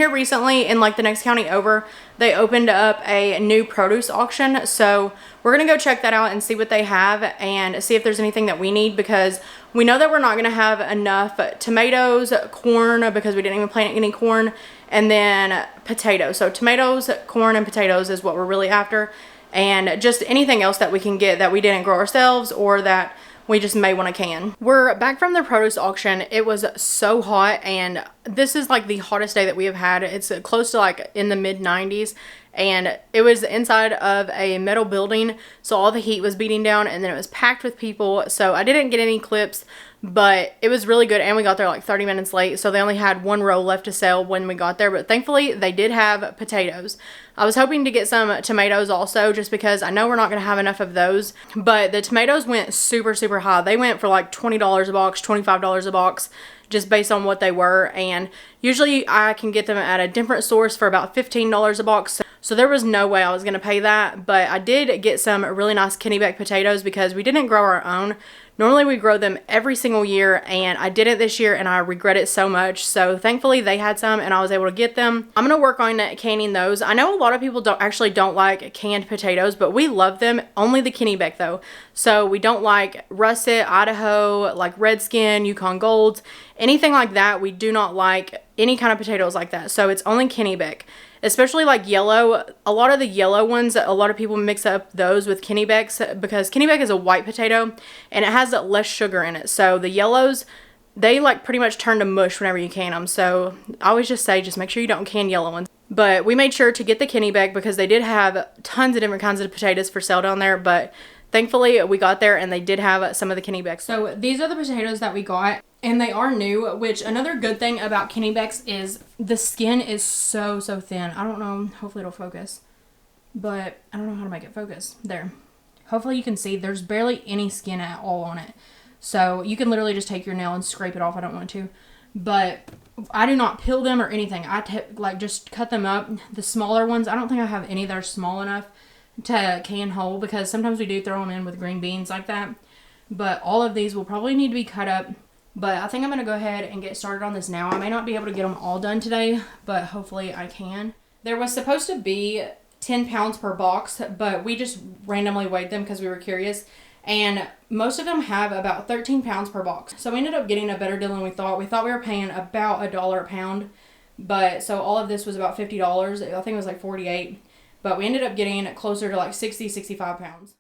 Here recently, in like the next county over, they opened up a new produce auction, so we're gonna go check that out and see what they have and see if there's anything that we need, because we know that we're not gonna have enough tomatoes, corn, because we didn't even plant any corn, and then potatoes. So tomatoes, corn, and potatoes is what we're really after, and just anything else that we can get that we didn't grow ourselves or that we just may want a can. We're back from the produce auction. It was so hot, and this is like the hottest day that we have had. It's close to like in the mid 90s, and it was inside of a metal building, so all the heat was beating down, and then it was packed with people. So I didn't get any clips, but it was really good, and we got there like 30 minutes late, so they only had one row left to sell when we got there. But thankfully they did have potatoes. I was hoping to get some tomatoes also, just because I know we're not going to have enough of those, but the tomatoes went super high. They went for like $20 a box, $25 a box, just based on what they were, and usually I can get them at a different source for about $15 a box. So there was no way I was going to pay that, but I did get some really nice Kennebec potatoes because we didn't grow our own. Normally we grow them every single year, and I didn't this year, and I regret it so much. So thankfully they had some and I was able to get them. I'm going to work on canning those. I know a lot of people don't like canned potatoes, but we love them. Only the Kennebec though. So we don't like russet, Idaho, like Redskin, Yukon Golds, anything like that. We do not like any kind of potatoes like that. So it's only Kennebec. Especially like yellow. A lot of the yellow ones, a lot of people mix up those with Kennebecs, because Kennebec is a white potato and it has less sugar in it. So the yellows, they like pretty much turn to mush whenever you can them. So I always just say, just make sure you don't can yellow ones. But we made sure to get the Kennebec because they did have tons of different kinds of potatoes for sale down there. But thankfully we got there and they did have some of the Kennebecs. So these are the potatoes that we got, and they are new, which another good thing about Kennebecs is the skin is so thin. I don't know, hopefully it'll focus, but I don't know how to make it focus. There. Hopefully you can see there's barely any skin at all on it. So you can literally just take your nail and scrape it off. I don't want to, but I do not peel them or anything. I like just cut them up. The smaller ones, I don't think I have any that are small enough to can whole, because sometimes we do throw them in with green beans like that. But all of these will probably need to be cut up. But I think I'm going to go ahead and get started on this now. I may not be able to get them all done today, but hopefully I can. There was supposed to be 10 pounds per box, but we just randomly weighed them because we were curious. And most of them have about 13 pounds per box. So we ended up getting a better deal than we thought. We thought we were paying about $1 a pound. But so all of this was about $50. I think it was like 48. But we ended up getting closer to like 60, 65 pounds.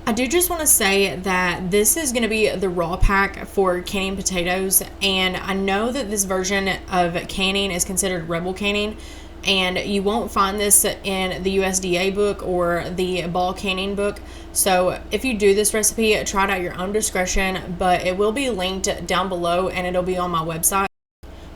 I do just want to say that this is going to be the raw pack for canning potatoes, and I know that this version of canning is considered rebel canning, and you won't find this in the USDA book or the ball canning book. So if you do this recipe, try it at your own discretion, but it will be linked down below and it'll be on my website.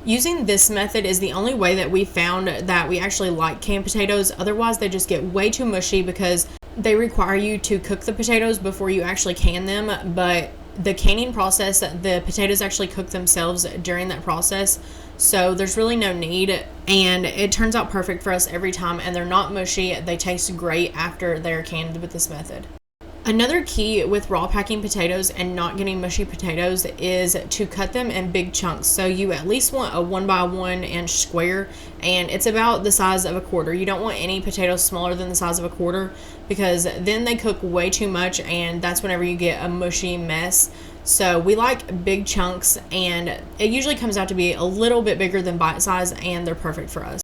Using this method is the only way that we found that we actually like canned potatoes. Otherwise they just get way too mushy because they require you to cook the potatoes before you actually can them, but the canning process, the potatoes actually cook themselves during that process, so there's really no need, and it turns out perfect for us every time, and they're not mushy. They taste great after they're canned with this method. Another key with raw packing potatoes and not getting mushy potatoes is to cut them in big chunks. So you at least want a 1 by 1 inch square, and it's about the size of a quarter. You don't want any potatoes smaller than the size of a quarter, because then they cook way too much, and that's whenever you get a mushy mess. So we like big chunks, and it usually comes out to be a little bit bigger than bite size, and they're perfect for us.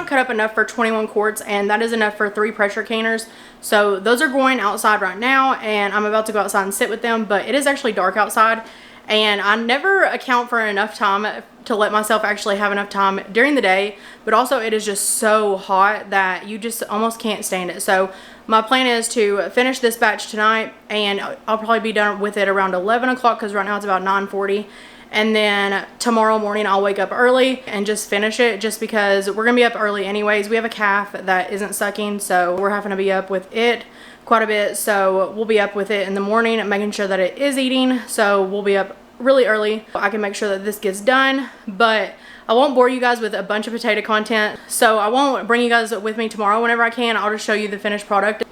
Cut up enough for 21 quarts, and that is enough for 3 pressure canners. So those are going outside right now, and I'm about to go outside and sit with them, but it is actually dark outside, and I never account for enough time to let myself actually have enough time during the day, but also it is just so hot that you just almost can't stand it. So my plan is to finish this batch tonight, and I'll probably be done with it around 11 o'clock because right now it's about 9:40. And then tomorrow morning I'll wake up early and just finish it, just because we're gonna be up early anyways. We have a calf that isn't sucking, so we're having to be up with it quite a bit. So we'll be up with it in the morning, making sure that it is eating. So we'll be up really early. I can make sure that this gets done, but I won't bore you guys with a bunch of potato content. So I won't bring you guys with me tomorrow whenever I can. I'll just show you the finished product.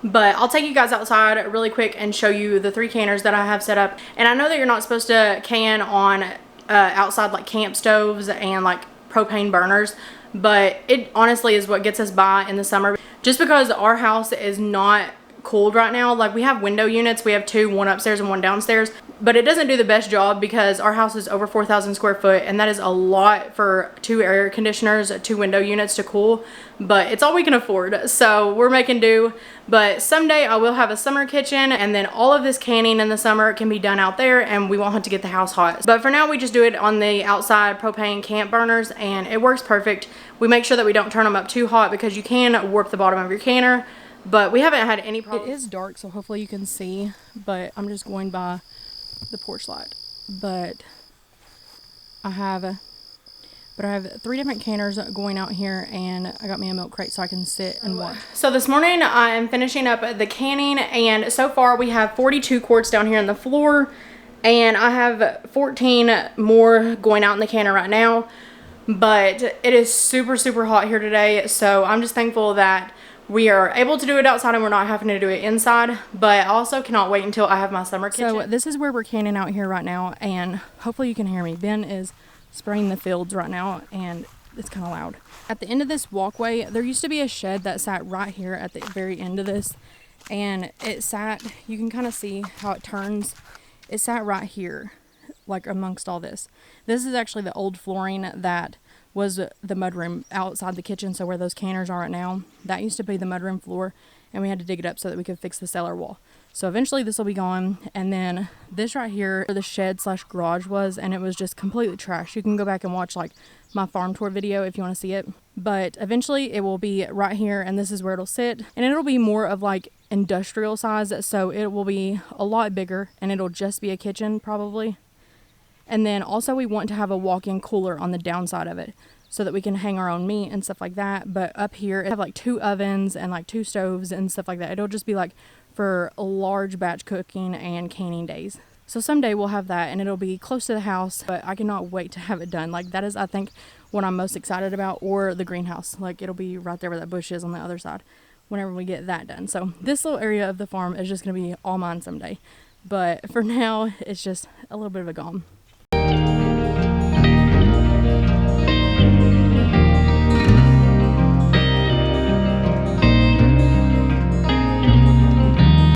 But I'll take you guys outside really quick and show you the 3 canners that I have set up. And I know that you're not supposed to can on outside like camp stoves and like propane burners, but it honestly is what gets us by in the summer. Just because our house is not cooled right now. Like, we have window units, we have 2, one upstairs and one downstairs, but it doesn't do the best job because our house is over 4,000 square foot, and that is a lot for 2 air conditioners, 2 window units to cool, but it's all we can afford, so we're making do. But someday I will have a summer kitchen, and then all of this canning in the summer can be done out there, and we won't have to get the house hot. But for now, we just do it on the outside propane camp burners, and it works perfect. We make sure that we don't turn them up too hot because you can warp the bottom of your canner, but we haven't had any problems. It is dark, so hopefully you can see, but I'm just going by the porch light. But I have 3 different canners going out here, and I got me a milk crate so I can sit and watch. So this morning I'm finishing up the canning, and so far we have 42 quarts down here on the floor, And I have 14 more going out in the canner right now, but it is super, super hot here today. So I'm just thankful that we are able to do it outside and we're not having to do it inside, but I also cannot wait until I have my summer kitchen. So this is where we're canning out here right now, and hopefully you can hear me. Ben is spraying the fields right now and it's kind of loud. At the end of this walkway, there used to be a shed that sat right here at the very end of this, and it sat, you can kind of see how it turns. It sat right here, like amongst all this. This is actually the old flooring that was the mudroom outside the kitchen, so where those canners are right now, that used to be the mudroom floor, and we had to dig it up so that we could fix the cellar wall. So eventually this will be gone, and then this right here where the shed slash garage was, and it was just completely trash. You can go back and watch like my farm tour video if you want to see it, but eventually it will be right here, and this is where it'll sit, and it'll be more of like industrial size, so it will be a lot bigger, and it'll just be a kitchen probably. And then also we want to have a walk-in cooler on the downside of it so that we can hang our own meat and stuff like that. But up here, it have like 2 ovens and like 2 stoves and stuff like that. It'll just be like for a large batch cooking and canning days. So someday we'll have that, and it'll be close to the house, but I cannot wait to have it done. Like that is, I think, what I'm most excited about, or the greenhouse. Like it'll be right there where that bush is on the other side whenever we get that done. So this little area of the farm is just going to be all mine someday. But for now, it's just a little bit of a gone.